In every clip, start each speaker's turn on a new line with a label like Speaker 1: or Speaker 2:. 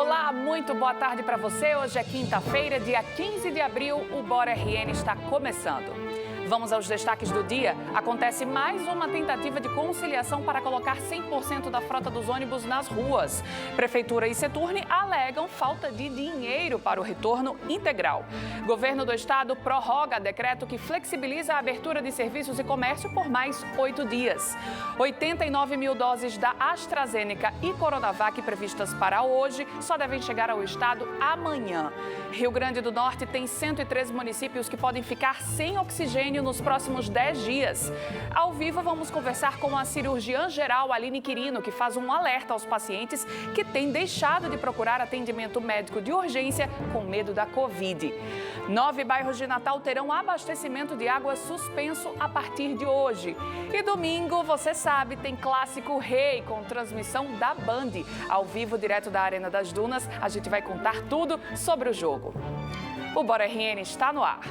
Speaker 1: Olá, muito boa tarde para você. Hoje é quinta-feira, dia 15 de abril, o Bora RN está começando. Vamos aos destaques do dia. Acontece mais uma tentativa de conciliação para colocar 100% da frota dos ônibus nas ruas. Prefeitura e Seturne alegam falta de dinheiro para o retorno integral. Governo do estado prorroga decreto que flexibiliza a abertura de serviços e comércio por mais 8 dias. 89 mil doses da AstraZeneca e Coronavac previstas para hoje só devem chegar ao estado amanhã. Rio Grande do Norte tem 103 municípios que podem ficar sem oxigênio nos próximos 10 dias. Ao vivo, vamos conversar com a cirurgiã geral Aline Quirino, que faz um alerta aos pacientes que têm deixado de procurar atendimento médico de urgência com medo da Covid. 9 bairros de Natal terão abastecimento de água suspenso a partir de hoje. E domingo, você sabe, tem Clássico Rei com transmissão da Band. Ao vivo, direto da Arena das Dunas, a gente vai contar tudo sobre o jogo. O Bora RN está no ar.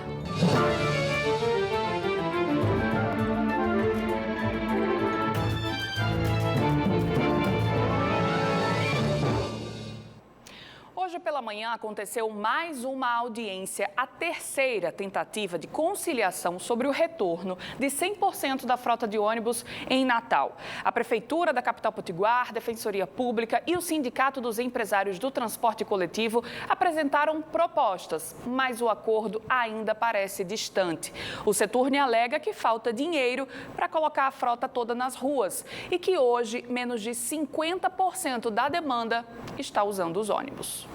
Speaker 1: Hoje pela manhã aconteceu mais uma audiência, a terceira tentativa de conciliação sobre o retorno de 100% da frota de ônibus em Natal. A Prefeitura da capital potiguar, Defensoria Pública e o Sindicato dos Empresários do Transporte Coletivo apresentaram propostas, mas o acordo ainda parece distante. O Seturne alega que falta dinheiro para colocar a frota toda nas ruas e que hoje menos de 50% da demanda está usando os ônibus.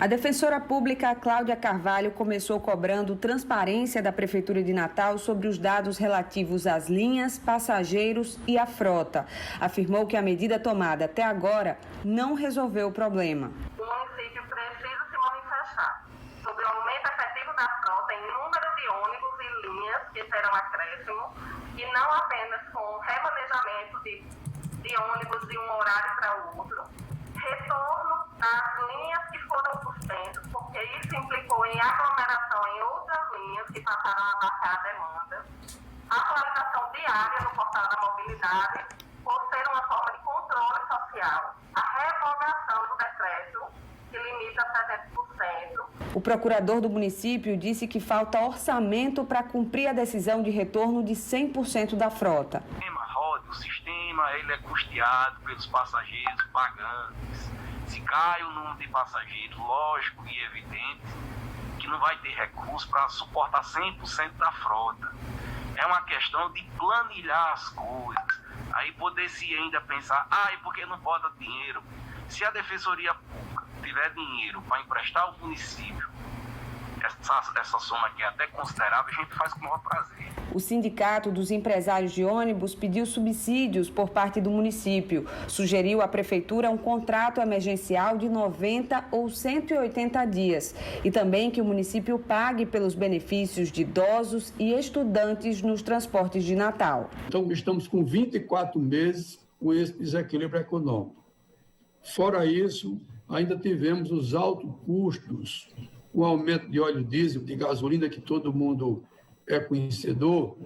Speaker 2: A defensora pública Cláudia Carvalho começou cobrando transparência da Prefeitura de Natal sobre os dados relativos às linhas, passageiros e à frota. Afirmou que a medida tomada até agora não resolveu o problema.
Speaker 3: O município precisa se manifestar sobre o aumento efetivo da frota em número de ônibus e linhas que terão acréscimo e não apenas com remanejamento de ônibus de um horário para o outro. Retorno das linhas que foram suspensas, porque isso implicou em aglomeração em outras linhas que passaram a abarcar a demanda. Atualização diária no portal da mobilidade, por ser uma forma de controle social. A revogação do decreto, que limita a 70%.
Speaker 2: O procurador do município disse que falta orçamento para cumprir a decisão de retorno de 100% da frota.
Speaker 4: O sistema ele é custeado pelos passageiros pagantes. Se cai o número de passageiros, lógico e evidente que não vai ter recurso para suportar 100% da frota. É uma questão de planilhar as coisas. Aí poder-se ainda pensar, e por que não bota dinheiro? Se a Defensoria Pública tiver dinheiro para emprestar ao município, essa soma aqui é até considerável, a gente faz com o maior prazer.
Speaker 2: O Sindicato dos Empresários de Ônibus pediu subsídios por parte do município. Sugeriu à Prefeitura um contrato emergencial de 90 ou 180 dias. E também que o município pague pelos benefícios de idosos e estudantes nos transportes de Natal.
Speaker 5: Então, estamos com 24 meses com esse desequilíbrio econômico. Fora isso, ainda tivemos os altos custos, o aumento de óleo diesel, de gasolina, que todo mundo é conhecedor,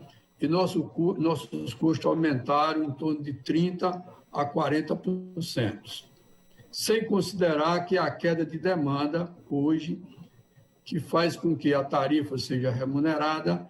Speaker 5: e nossos custos aumentaram em torno de 30% a 40%. Sem considerar que a queda de demanda hoje, que faz com que a tarifa seja remunerada,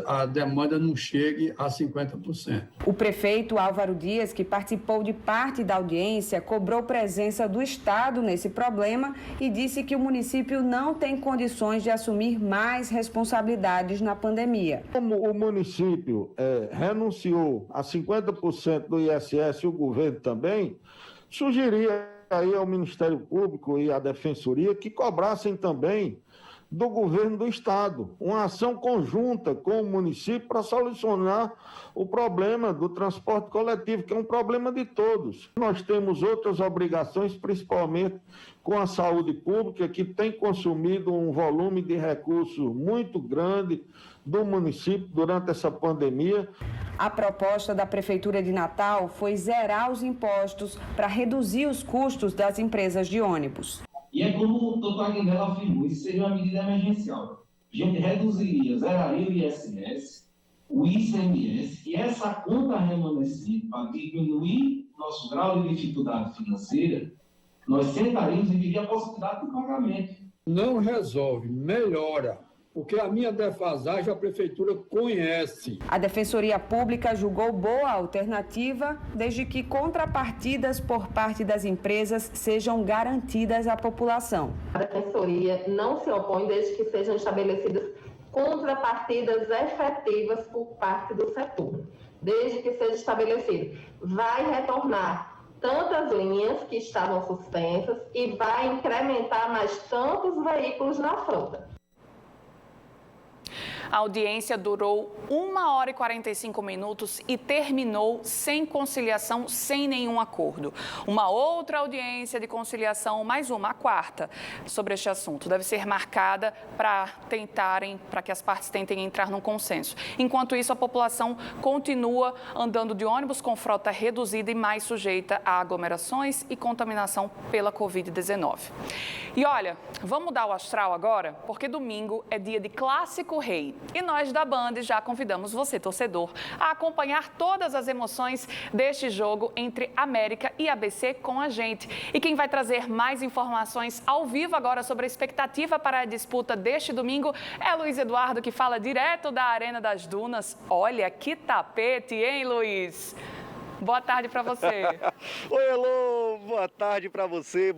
Speaker 5: a demanda não chegue a 50%.
Speaker 2: O prefeito Álvaro Dias, que participou de parte da audiência, cobrou presença do Estado nesse problema e disse que o município não tem condições de assumir mais responsabilidades na pandemia.
Speaker 6: Como o município renunciou a 50% do ISS e o governo também, sugeria aí ao Ministério Público e à Defensoria que cobrassem também do governo do estado, uma ação conjunta com o município para solucionar o problema do transporte coletivo, que é um problema de todos. Nós temos outras obrigações, principalmente com a saúde pública, que tem consumido um volume de recursos muito grande do município durante essa pandemia.
Speaker 2: A proposta da Prefeitura de Natal foi zerar os impostos para reduzir os custos das empresas de ônibus.
Speaker 7: E é como o doutor Aguilera afirmou, isso seria uma medida emergencial. A gente reduziria, zeraria o ISS, o ICMS, e essa conta remanescente para diminuir nosso grau de dificuldade financeira, nós sentaremos e veria a possibilidade do pagamento.
Speaker 5: Não resolve, melhora, porque a minha defasagem a Prefeitura conhece.
Speaker 2: A Defensoria Pública julgou boa alternativa, desde que contrapartidas por parte das empresas sejam garantidas à população.
Speaker 3: A Defensoria não se opõe desde que sejam estabelecidas contrapartidas efetivas por parte do setor, desde que seja estabelecido. Vai retornar tantas linhas que estavam suspensas e vai incrementar mais tantos veículos na frota.
Speaker 1: A audiência durou 1h45 e terminou sem conciliação, sem nenhum acordo. Uma outra audiência de conciliação, mais uma, a quarta, sobre este assunto, deve ser marcada para que as partes tentem entrar num consenso. Enquanto isso, a população continua andando de ônibus com frota reduzida e mais sujeita a aglomerações e contaminação pela Covid-19. E olha, vamos mudar o astral agora, porque domingo é dia de Clássico Rei. E nós da Band já convidamos você, torcedor, a acompanhar todas as emoções deste jogo entre América e ABC com a gente. E quem vai trazer mais informações ao vivo agora sobre a expectativa para a disputa deste domingo é Luiz Eduardo, que fala direto da Arena das Dunas. Olha que tapete, hein, Luiz? Boa tarde para você.
Speaker 8: Oi, Elô, boa tarde para você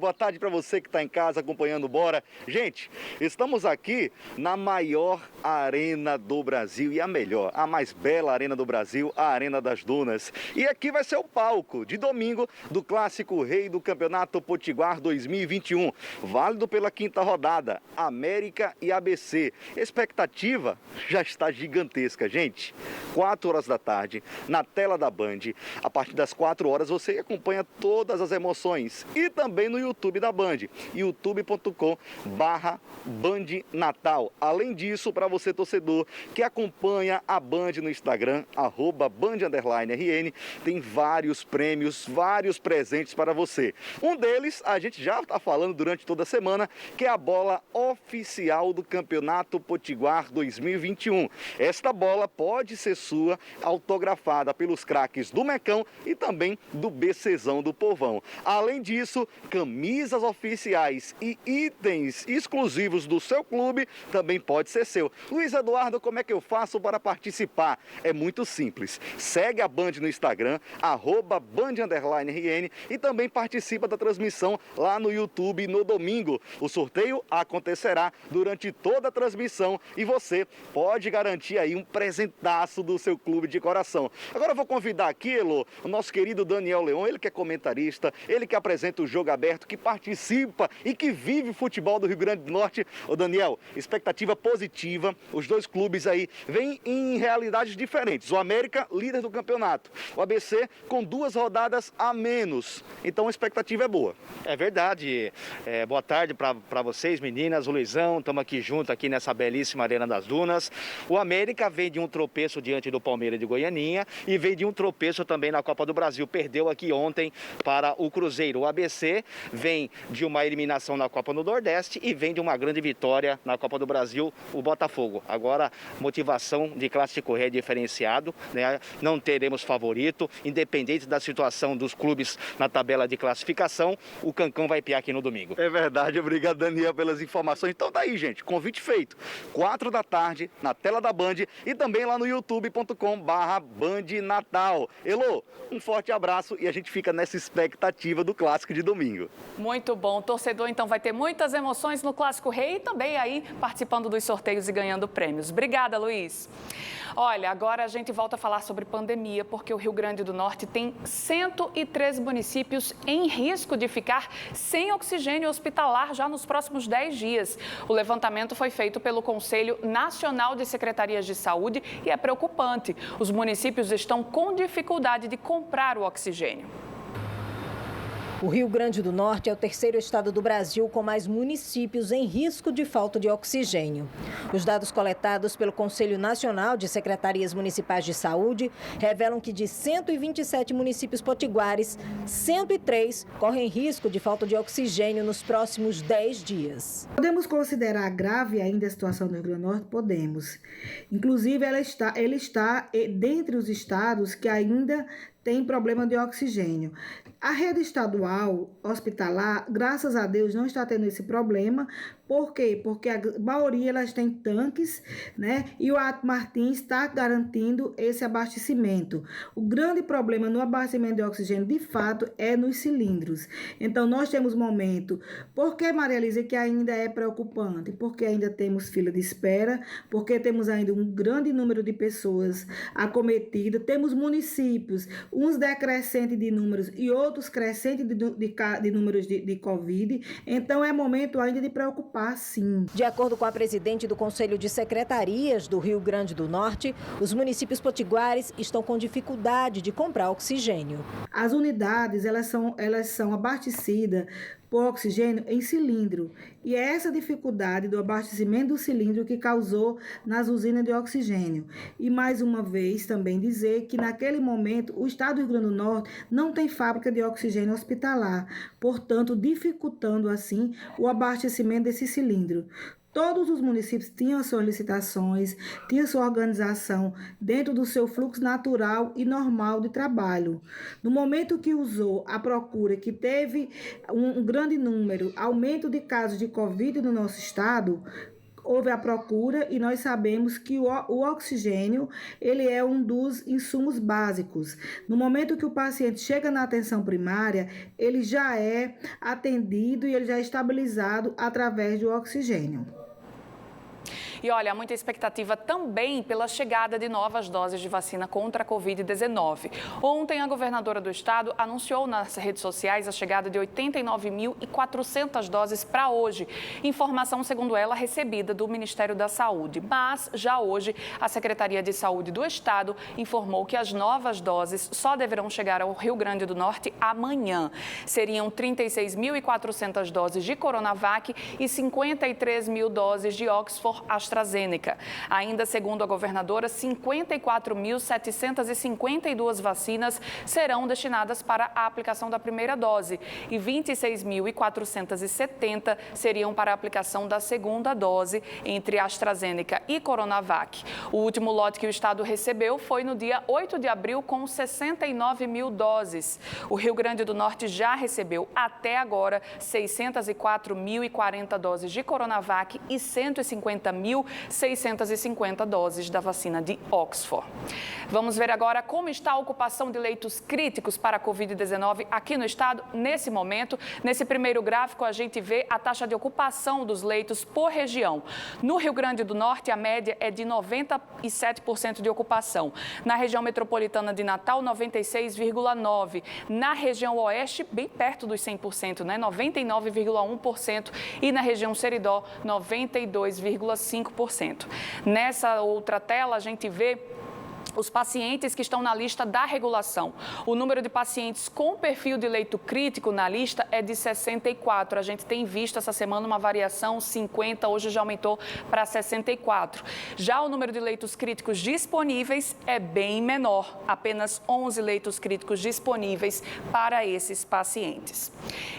Speaker 8: que está em casa acompanhando o Bora. Gente, estamos aqui na maior arena do Brasil e a melhor, a mais bela arena do Brasil, a Arena das Dunas. E aqui vai ser o palco de domingo do Clássico Rei do Campeonato Potiguar 2021, válido pela 5ª rodada, América e ABC. A expectativa já está gigantesca, gente. 4 horas da tarde, na tela da Band. A partir das 4 horas você acompanha todas as emoções e também no YouTube da Band, youtube.com/BandNatal. Além disso, para você torcedor que acompanha a Band no Instagram, @Band_RN, tem vários prêmios, vários presentes para você. Um deles, a gente já está falando durante toda a semana, que é a bola oficial do Campeonato Potiguar 2021. Esta bola pode ser sua, autografada pelos craques do Mecão e também do BCzão do Povão. Além disso, camisas oficiais e itens exclusivos do seu clube também pode ser seu. Luiz Eduardo, como é que eu faço para participar? É muito simples. Segue a Band no Instagram, @Band_RN, e também participa da transmissão lá no YouTube no domingo. O sorteio acontecerá durante toda a transmissão e você pode garantir aí um presentaço do seu clube de coração. Agora eu vou convidar aqui, Elô, o nosso querido Daniel Leon, ele que é comentarista, ele que apresenta o Jogo Aberto, que participa e que vive o futebol do Rio Grande do Norte. Ô Daniel, expectativa positiva, os dois clubes aí vêm em realidades diferentes. O América, líder do campeonato, o ABC com 2 rodadas a menos, então a expectativa é boa.
Speaker 9: É verdade, boa tarde para vocês meninas, o Luizão, estamos aqui junto aqui nessa belíssima Arena das Dunas. O América vem de um tropeço diante do Palmeiras de Goianinha e vem de um tropeço também na Copa do Brasil, perdeu aqui ontem para o Cruzeiro. O ABC vem de uma eliminação na Copa do Nordeste e vem de uma grande vitória na Copa do Brasil, o Botafogo. Agora, motivação de Clássico Rei diferenciado, né? Não teremos favorito, independente da situação dos clubes na tabela de classificação, o Cancão vai piar aqui no domingo.
Speaker 8: É verdade, obrigado Daniel pelas informações. Então tá aí, gente, convite feito. 4 da tarde, na tela da Band e também lá no youtube.com/BandNatal. Elô, um forte abraço e a gente fica nessa expectativa do Clássico de domingo.
Speaker 1: Muito bom. O torcedor, então, vai ter muitas emoções no Clássico Rei e também aí participando dos sorteios e ganhando prêmios. Obrigada, Luiz. Olha, agora a gente volta a falar sobre pandemia, porque o Rio Grande do Norte tem 103 municípios em risco de ficar sem oxigênio hospitalar já nos próximos 10 dias. O levantamento foi feito pelo Conselho Nacional de Secretarias de Saúde e é preocupante. Os municípios estão com dificuldade de comprar o oxigênio.
Speaker 10: O Rio Grande do Norte é o terceiro estado do Brasil com mais municípios em risco de falta de oxigênio. Os dados coletados pelo Conselho Nacional de Secretarias Municipais de Saúde revelam que de 127 municípios potiguares, 103 correm risco de falta de oxigênio nos próximos 10 dias.
Speaker 11: Podemos considerar grave ainda a situação do Rio Grande do Norte? Podemos. Inclusive, ele está dentre os estados que ainda tem problema de oxigênio. A rede estadual hospitalar, graças a Deus, não está tendo esse problema. Por quê? Porque a maioria elas tem tanques, né? E o Ato Martins está garantindo esse abastecimento. O grande problema no abastecimento de oxigênio, de fato, é nos cilindros. Então, nós temos momento. Por que, Maria Elisa, que ainda é preocupante? Porque ainda temos fila de espera, porque temos ainda um grande número de pessoas acometidas, temos municípios, uns decrescentes de números e outros crescentes de números de Covid. Então, é momento ainda de preocupar. Sim.
Speaker 10: De acordo com a presidente do Conselho de Secretarias do Rio Grande do Norte, os municípios potiguares estão com dificuldade de comprar oxigênio.
Speaker 11: As unidades elas são abastecidas por oxigênio em cilindro. E é essa dificuldade do abastecimento do cilindro que causou nas usinas de oxigênio. E mais uma vez também dizer que naquele momento o estado do Rio Grande do Norte não tem fábrica de oxigênio hospitalar, portanto dificultando assim o abastecimento desse cilindro. Todos os municípios tinham suas licitações, tinham sua organização dentro do seu fluxo natural e normal de trabalho. No momento que usou a procura, que teve um grande número, aumento de casos de Covid no nosso estado, houve a procura e nós sabemos que o oxigênio ele é um dos insumos básicos. No momento que o paciente chega na atenção primária, ele já é atendido e ele já é estabilizado através do oxigênio.
Speaker 1: E olha, há muita expectativa também pela chegada de novas doses de vacina contra a Covid-19. Ontem, a governadora do estado anunciou nas redes sociais a chegada de 89.400 doses para hoje. Informação, segundo ela, recebida do Ministério da Saúde. Mas, já hoje, a Secretaria de Saúde do estado informou que as novas doses só deverão chegar ao Rio Grande do Norte amanhã. Seriam 36.400 doses de Coronavac e 53 mil doses de Oxford AstraZeneca. Ainda segundo a governadora, 54.752 vacinas serão destinadas para a aplicação da primeira dose e 26.470 seriam para a aplicação da segunda dose entre AstraZeneca e Coronavac. O último lote que o estado recebeu foi no dia 8 de abril com 69 mil doses. O Rio Grande do Norte já recebeu até agora 604.040 doses de Coronavac e 150.650 doses da vacina de Oxford. Vamos ver agora como está a ocupação de leitos críticos para a Covid-19 aqui no estado nesse momento. Nesse primeiro gráfico, a gente vê a taxa de ocupação dos leitos por região. No Rio Grande do Norte, a média é de 97% de ocupação. Na região metropolitana de Natal, 96,9%. Na região oeste, bem perto dos 100%, né? 99,1%. E na região Seridó, 92,5%. Nessa outra tela, a gente vê os pacientes que estão na lista da regulação. O número de pacientes com perfil de leito crítico na lista é de 64. A gente tem visto essa semana uma variação, 50, hoje já aumentou para 64. Já o número de leitos críticos disponíveis é bem menor, apenas 11 leitos críticos disponíveis para esses pacientes.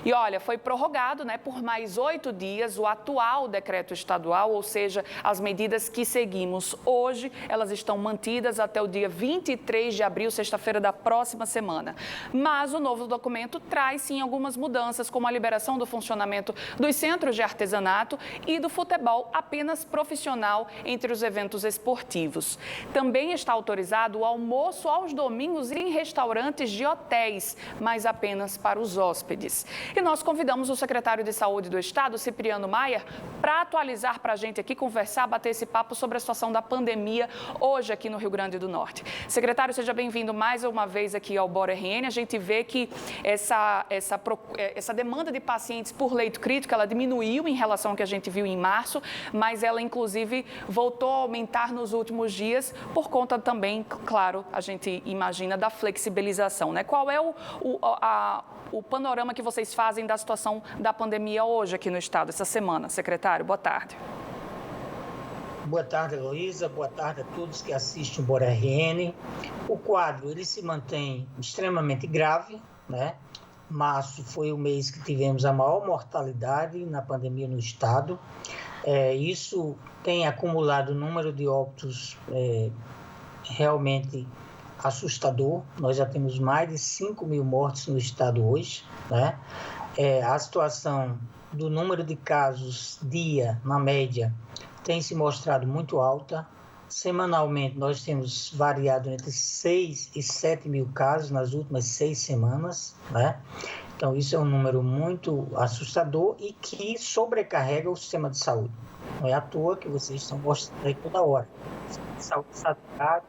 Speaker 1: E olha, foi prorrogado, né, por mais 8 dias o atual decreto estadual, ou seja, as medidas que seguimos hoje, elas estão mantidas até o dia 23 de abril, sexta-feira da próxima semana. Mas o novo documento traz, sim, algumas mudanças, como a liberação do funcionamento dos centros de artesanato e do futebol apenas profissional entre os eventos esportivos. Também está autorizado o almoço aos domingos em restaurantes de hotéis, mas apenas para os hóspedes. E nós convidamos o secretário de Saúde do Estado, Cipriano Maia, para atualizar para a gente aqui, conversar, bater esse papo sobre a situação da pandemia hoje aqui no Rio Grande do Norte. Secretário, seja bem-vindo mais uma vez aqui ao Bora RN. A gente vê que essa demanda de pacientes por leito crítico, ela diminuiu em relação ao que a gente viu em março, mas ela, inclusive, voltou a aumentar nos últimos dias por conta também, claro, a gente imagina, da flexibilização, né? Qual é o panorama que vocês fazem da situação da pandemia hoje aqui no estado, essa semana? Secretário, boa tarde.
Speaker 12: Boa tarde, Heloísa. Boa tarde a todos que assistem o Bora RN. O quadro, ele se mantém extremamente grave, né? Março foi o mês que tivemos a maior mortalidade na pandemia no estado. Isso tem acumulado o número de óbitos realmente assustador. Nós já temos mais de 5 mil mortes no estado hoje, né? A situação do número de casos dia, na média, tem se mostrado muito alta. Semanalmente, nós temos variado entre 6 e 7 mil casos nas últimas 6 semanas, né? Então, isso é um número muito assustador e que sobrecarrega o sistema de saúde. Não é à toa que vocês estão mostrando aí toda hora. O sistema de saúde saturado,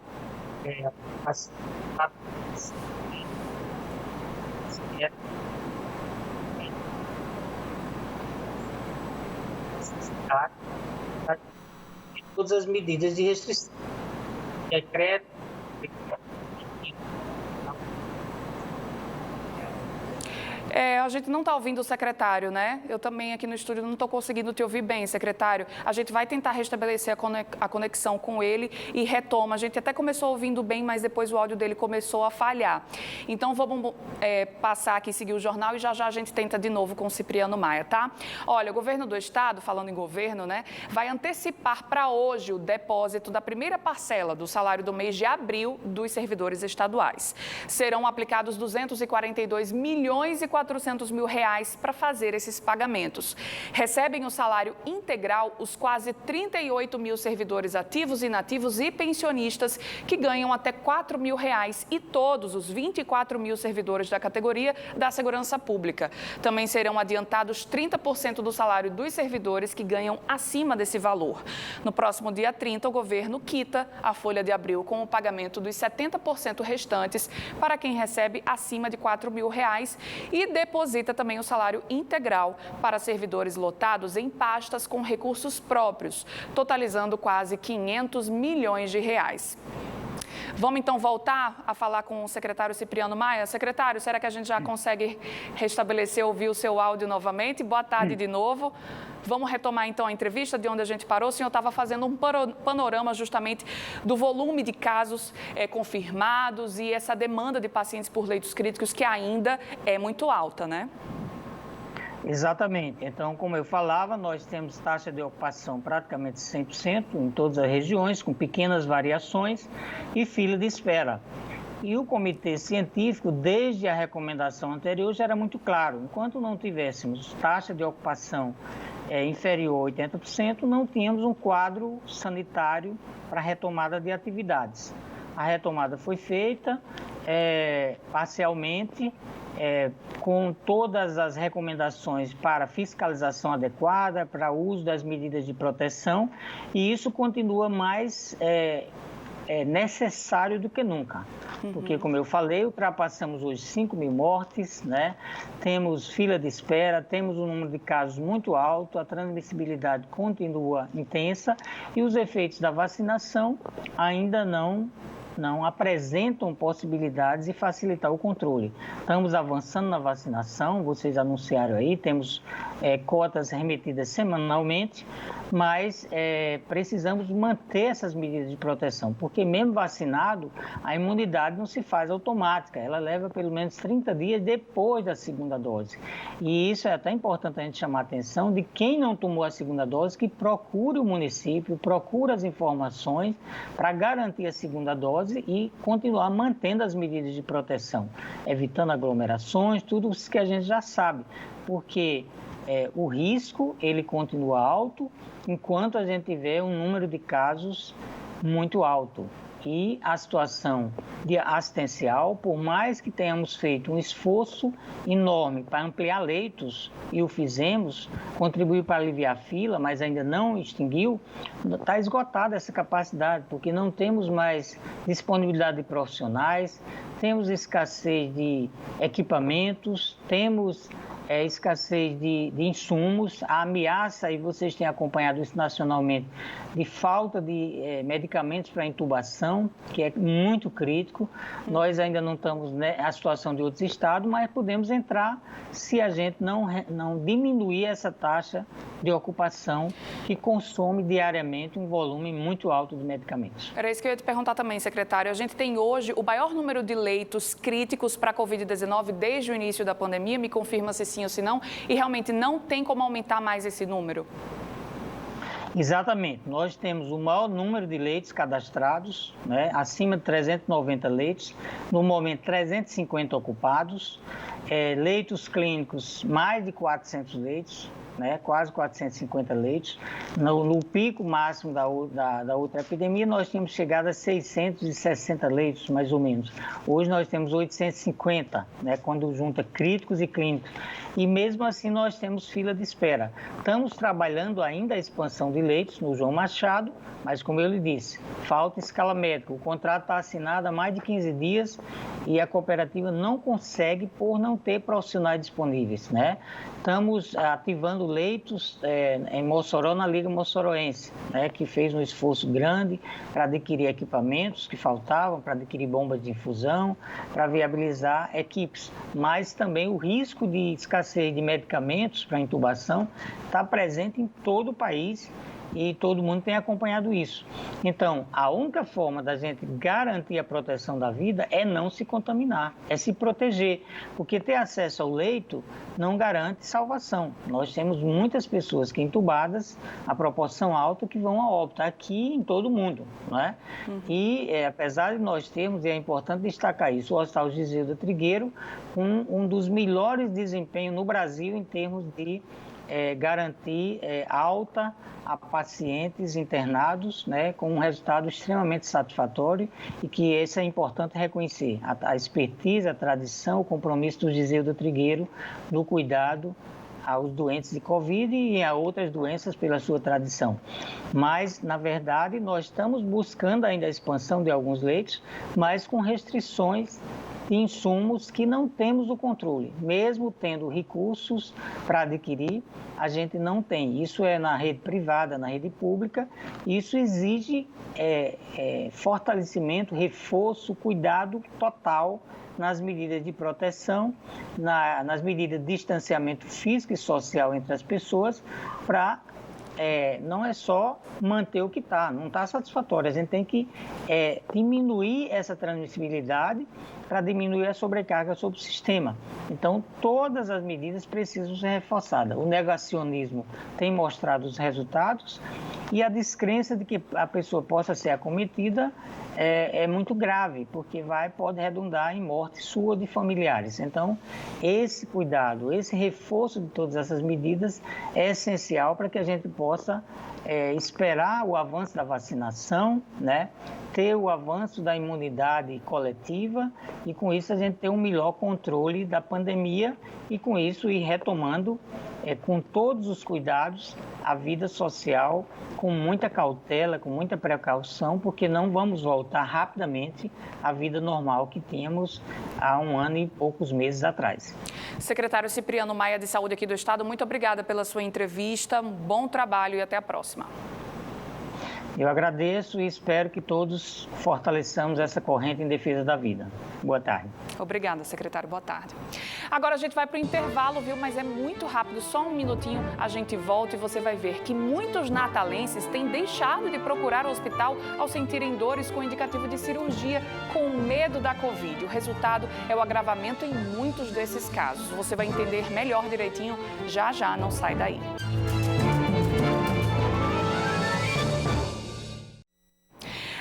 Speaker 12: todas as medidas de restrição. Decreto.
Speaker 1: A gente não está ouvindo o secretário, né? Eu também aqui no estúdio não estou conseguindo te ouvir bem, secretário. A gente vai tentar restabelecer a conexão com ele e retoma. A gente até começou ouvindo bem, mas depois o áudio dele começou a falhar. Então, vamos passar aqui, seguir o jornal e já a gente tenta de novo com o Cipriano Maia, tá? Olha, o governo do estado, falando em governo, né, vai antecipar para hoje o depósito da primeira parcela do salário do mês de abril dos servidores estaduais. Serão aplicados 242 milhões e 400 mil reais para fazer esses pagamentos. Recebem o salário integral os quase 38 mil servidores ativos, inativos e pensionistas que ganham até 4 mil reais e todos os 24 mil servidores da categoria da segurança pública. Também serão adiantados 30% do salário dos servidores que ganham acima desse valor. No próximo dia 30, o governo quita a folha de abril com o pagamento dos 70% restantes para quem recebe acima de 4 mil reais e deposita também o salário integral para servidores lotados em pastas com recursos próprios, totalizando quase 500 milhões de reais. Vamos então voltar a falar com o secretário Cipriano Maia. Secretário, será que a gente já consegue restabelecer, ouvir o seu áudio novamente? Boa tarde de novo. Vamos retomar então a entrevista de onde a gente parou. O senhor estava fazendo um panorama justamente do volume de casos confirmados e essa demanda de pacientes por leitos críticos que ainda é muito alta, né?
Speaker 12: Exatamente. Então, como eu falava, nós temos taxa de ocupação praticamente 100% em todas as regiões, com pequenas variações e fila de espera. E o comitê científico, desde a recomendação anterior, já era muito claro. Enquanto não tivéssemos taxa de ocupação inferior a 80%, não tínhamos um quadro sanitário para retomada de atividades. A retomada foi feita parcialmente, com todas as recomendações para fiscalização adequada, para uso das medidas de proteção, e isso continua mais necessário do que nunca. Porque, como eu falei, ultrapassamos hoje 5 mil mortes, né? Temos fila de espera, temos um número de casos muito alto, a transmissibilidade continua intensa e os efeitos da vacinação ainda não apresentam possibilidades de facilitar o controle. Estamos avançando na vacinação, vocês anunciaram aí, temos cotas remetidas semanalmente, mas precisamos manter essas medidas de proteção, porque mesmo vacinado, a imunidade não se faz automática, ela leva pelo menos 30 dias depois da segunda dose. E isso é até importante a gente chamar a atenção de quem não tomou a segunda dose, que procure o município, procure as informações para garantir a segunda dose e continuar mantendo as medidas de proteção, evitando aglomerações, tudo isso que a gente já sabe, porque o risco ele continua alto enquanto a gente tiver um número de casos muito alto. e a situação assistencial, por mais que tenhamos feito um esforço enorme para ampliar leitos, e o fizemos, contribuiu para aliviar a fila, mas ainda não extinguiu, está esgotada essa capacidade, porque não temos mais disponibilidade de profissionais, temos escassez de equipamentos, temos escassez de insumos, a ameaça, e vocês têm acompanhado isso nacionalmente, de falta de medicamentos para intubação, que é muito crítico. Nós ainda não estamos na situação de outros estados, mas podemos entrar se a gente não diminuir essa taxa de ocupação que consome diariamente um volume muito alto de medicamentos.
Speaker 1: Era isso que eu ia te perguntar também, secretário. A gente tem hoje o maior número de leitos críticos para a Covid-19 desde o início da pandemia. Me confirma se sim ou se não. E realmente não tem como aumentar mais esse número?
Speaker 12: Exatamente. Nós temos o maior número de leitos cadastrados, né, acima de 390 leitos, no momento 350 ocupados, leitos clínicos mais de 400 leitos, né, quase 450 leitos. No pico máximo da outra epidemia, nós tínhamos chegado a 660 leitos, mais ou menos. Hoje nós temos 850, né, quando junta críticos e clínicos. E mesmo assim nós temos fila de espera. Estamos trabalhando ainda a expansão de leitos no João Machado, mas como eu lhe disse, falta escala médica. O contrato está assinado há mais de 15 dias e a cooperativa não consegue por não ter profissionais disponíveis, né? Estamos ativando leitos em Mossoró, na Liga Mossoroense, né, que fez um esforço grande para adquirir equipamentos que faltavam, para adquirir bombas de infusão, para viabilizar equipes. Mas também o risco de escassez de medicamentos para intubação está presente em todo o país e todo mundo tem acompanhado isso. Então, a única forma da gente garantir a proteção da vida é não se contaminar, é se proteger, porque ter acesso ao leito não garante salvação. Nós temos muitas pessoas que entubadas, a proporção alta que vão a óbito, aqui em todo mundo, não é? E apesar de nós termos, e é importante destacar isso, o Hospital Giselda Trigueiro, um dos melhores desempenhos no Brasil em termos de garantir alta a pacientes internados, né, com um resultado extremamente satisfatório, e que esse é importante reconhecer, a expertise, a tradição, o compromisso do Giselda Trigueiro no cuidado aos doentes de Covid e a outras doenças pela sua tradição. Mas, na verdade, nós estamos buscando ainda a expansão de alguns leitos, mas com restrições de insumos que não temos o controle. Mesmo tendo recursos para adquirir, a gente não tem. Isso é na rede privada, na rede pública. Isso exige fortalecimento, reforço, cuidado total nas medidas de proteção, nas medidas de distanciamento físico e social entre as pessoas, para não é só manter o que está, não está satisfatório. A gente tem que diminuir essa transmissibilidade para diminuir a sobrecarga sobre o sistema. Então, todas as medidas precisam ser reforçadas. O negacionismo tem mostrado os resultados e a descrença de que a pessoa possa ser acometida é muito grave, porque pode redundar em morte sua ou de familiares. Então, esse cuidado, esse reforço de todas essas medidas é essencial para que a gente possa esperar o avanço da vacinação, né? Ter o avanço da imunidade coletiva e, com isso, a gente ter um melhor controle da pandemia e, com isso, ir retomando, com todos os cuidados, a vida social, com muita cautela, com muita precaução, porque não vamos voltar rapidamente à vida normal que tínhamos há 1 ano e poucos meses atrás.
Speaker 1: Secretário Cipriano Maia, de Saúde aqui do Estado, muito obrigada pela sua entrevista, um bom trabalho e até a próxima.
Speaker 12: Eu agradeço e espero que todos fortaleçamos essa corrente em defesa da vida. Boa tarde.
Speaker 1: Obrigada, secretário. Boa tarde. Agora a gente vai para o intervalo, viu? Mas é muito rápido, só um minutinho a gente volta e você vai ver que muitos natalenses têm deixado de procurar o hospital ao sentirem dores com indicativo de cirurgia, com medo da Covid. O resultado é o agravamento em muitos desses casos. Você vai entender melhor direitinho já já, não sai daí.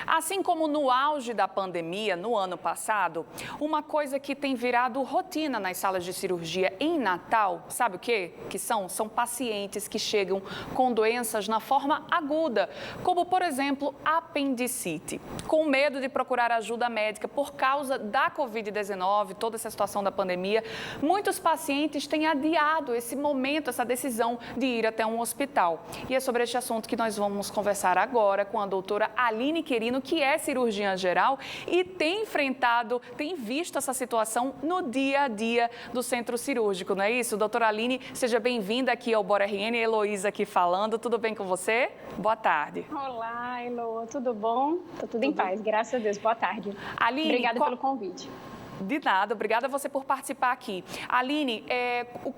Speaker 1: A Assim como no auge da pandemia, no ano passado, uma coisa que tem virado rotina nas salas de cirurgia em Natal, sabe o quê? Que são pacientes que chegam com doenças na forma aguda, como, por exemplo, apendicite. Com medo de procurar ajuda médica por causa da Covid-19, toda essa situação da pandemia, muitos pacientes têm adiado esse momento, essa decisão de ir até um hospital. E é sobre este assunto que nós vamos conversar agora com a doutora Aline Querino, que é cirurgiã geral e tem visto essa situação no dia a dia do centro cirúrgico, não é isso? Doutora Aline, seja bem-vinda aqui ao Bora RN, Heloísa aqui falando, tudo bem com você? Boa tarde.
Speaker 13: Olá, Elo, tudo bom? Tá tudo em paz, graças a Deus, boa tarde.
Speaker 1: Aline,
Speaker 13: obrigada pelo convite.
Speaker 1: De nada, obrigada a você por participar aqui. Aline,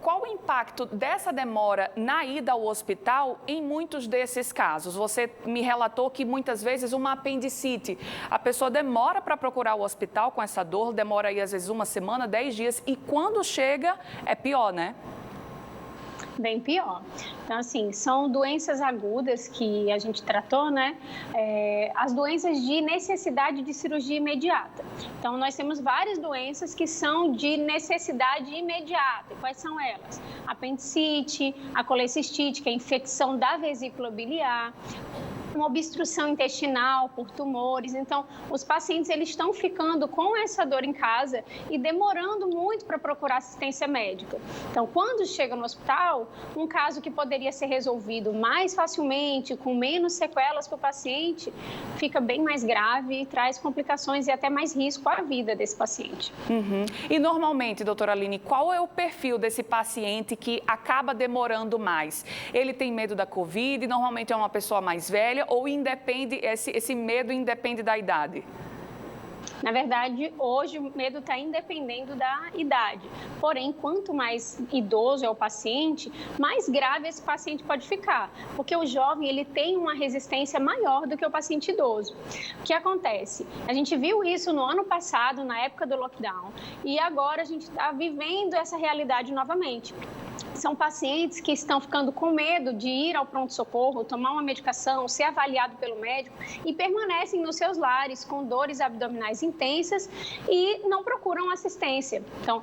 Speaker 1: qual o impacto dessa demora na ida ao hospital em muitos desses casos? Você me relatou que muitas vezes uma apendicite, a pessoa demora para procurar o hospital com essa dor, demora aí às vezes 1 semana, 10 dias e quando chega é pior, né?
Speaker 13: Bem pior. Então, assim, são doenças agudas que a gente tratou, né? As doenças de necessidade de cirurgia imediata. Então, nós temos várias doenças que são de necessidade imediata. Quais são elas? Apendicite, a colecistite, que é a infecção da vesícula biliar, uma obstrução intestinal por tumores. Então, os pacientes eles estão ficando com essa dor em casa e demorando muito para procurar assistência médica. Então, quando chega no hospital, um caso que poderia ser resolvido mais facilmente, com menos sequelas para o paciente, fica bem mais grave e traz complicações e até mais risco à vida desse paciente.
Speaker 1: Uhum. E normalmente, doutora Aline, qual é o perfil desse paciente que acaba demorando mais? Ele tem medo da Covid, normalmente é uma pessoa mais velha, ou esse medo independe da idade?
Speaker 13: Na verdade, hoje o medo está independendo da idade. Porém, quanto mais idoso é o paciente, mais grave esse paciente pode ficar. Porque o jovem ele tem uma resistência maior do que o paciente idoso. O que acontece? A gente viu isso no ano passado, na época do lockdown. E agora a gente está vivendo essa realidade novamente. São pacientes que estão ficando com medo de ir ao pronto-socorro, tomar uma medicação, ser avaliado pelo médico e permanecem nos seus lares com dores abdominais intensas e não procuram assistência. Então,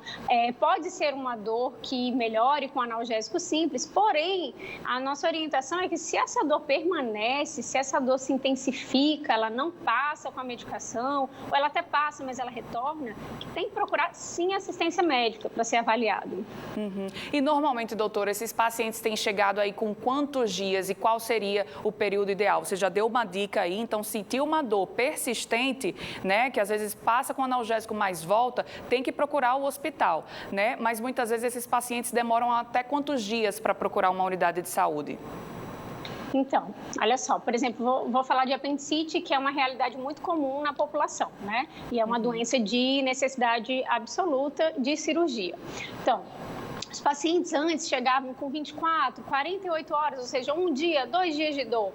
Speaker 13: pode ser uma dor que melhore com analgésico simples, porém, a nossa orientação é que se essa dor permanece, se essa dor se intensifica, ela não passa com a medicação, ou ela até passa, mas ela retorna, tem que procurar sim assistência médica para ser avaliado.
Speaker 1: Uhum. E normalmente, doutora, esses pacientes têm chegado aí com quantos dias e qual seria o período ideal? Você já deu uma dica aí, então sentir uma dor persistente, né, que às vezes passa com analgésico, mas volta, tem que procurar o hospital, né? Mas muitas vezes esses pacientes demoram até quantos dias para procurar uma unidade de saúde?
Speaker 13: Então, olha só, por exemplo, vou falar de apendicite, que é uma realidade muito comum na população, né? E é uma doença de necessidade absoluta de cirurgia. Então, os pacientes antes chegavam com 24, 48 horas, ou seja, 1 dia, 2 dias de dor.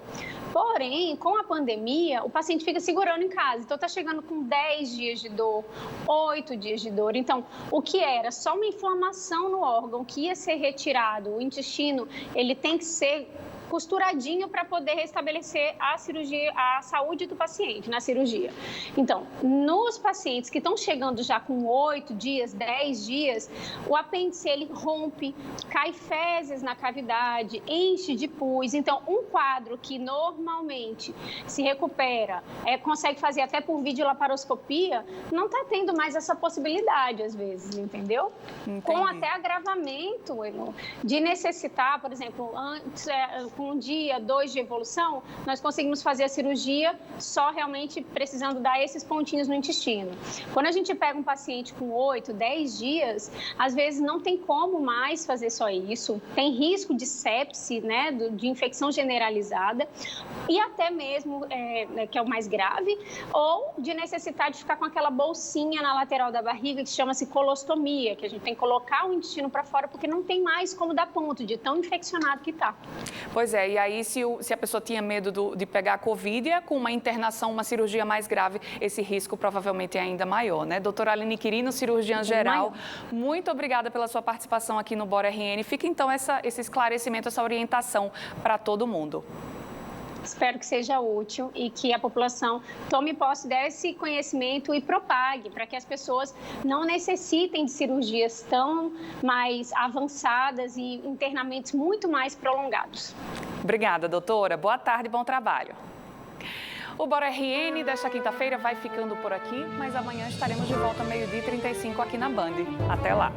Speaker 13: Porém, com a pandemia, o paciente fica segurando em casa. Então, está chegando com 10 dias de dor, 8 dias de dor. Então, o que era só uma inflamação no órgão que ia ser retirado, o intestino, ele tem que ser costuradinho para poder restabelecer a cirurgia, a saúde do paciente na cirurgia. Então, nos pacientes que estão chegando já com 8 dias, 10 dias, o apêndice ele rompe, cai fezes na cavidade, enche de pus. Então, um quadro que normalmente se recupera, consegue fazer até por videolaparoscopia, não está tendo mais essa possibilidade às vezes, entendeu? Entendi. Com até agravamento de necessitar, por exemplo, antes com 1 dia, 2 de evolução, nós conseguimos fazer a cirurgia só realmente precisando dar esses pontinhos no intestino. Quando a gente pega um paciente com 8, 10 dias, às vezes não tem como mais fazer só isso, tem risco de sepse, né, de infecção generalizada e até mesmo, que é o mais grave, ou de necessitar de ficar com aquela bolsinha na lateral da barriga que chama-se colostomia, que a gente tem que colocar o intestino para fora porque não tem mais como dar ponto de tão infeccionado que está.
Speaker 1: Pois é, e aí se a pessoa tinha medo de pegar a Covid, com uma internação, uma cirurgia mais grave, esse risco provavelmente é ainda maior, né? Doutora Aline Querino, cirurgiã geral, muito obrigada pela sua participação aqui no Bora RN. Fica então esse esclarecimento, essa orientação para todo mundo.
Speaker 13: Espero que seja útil e que a população tome posse desse conhecimento e propague, para que as pessoas não necessitem de cirurgias tão mais avançadas e internamentos muito mais prolongados.
Speaker 1: Obrigada, doutora. Boa tarde, bom trabalho. O Bora RN desta quinta-feira vai ficando por aqui, mas amanhã estaremos de volta ao 12h35 aqui na Band. Até lá!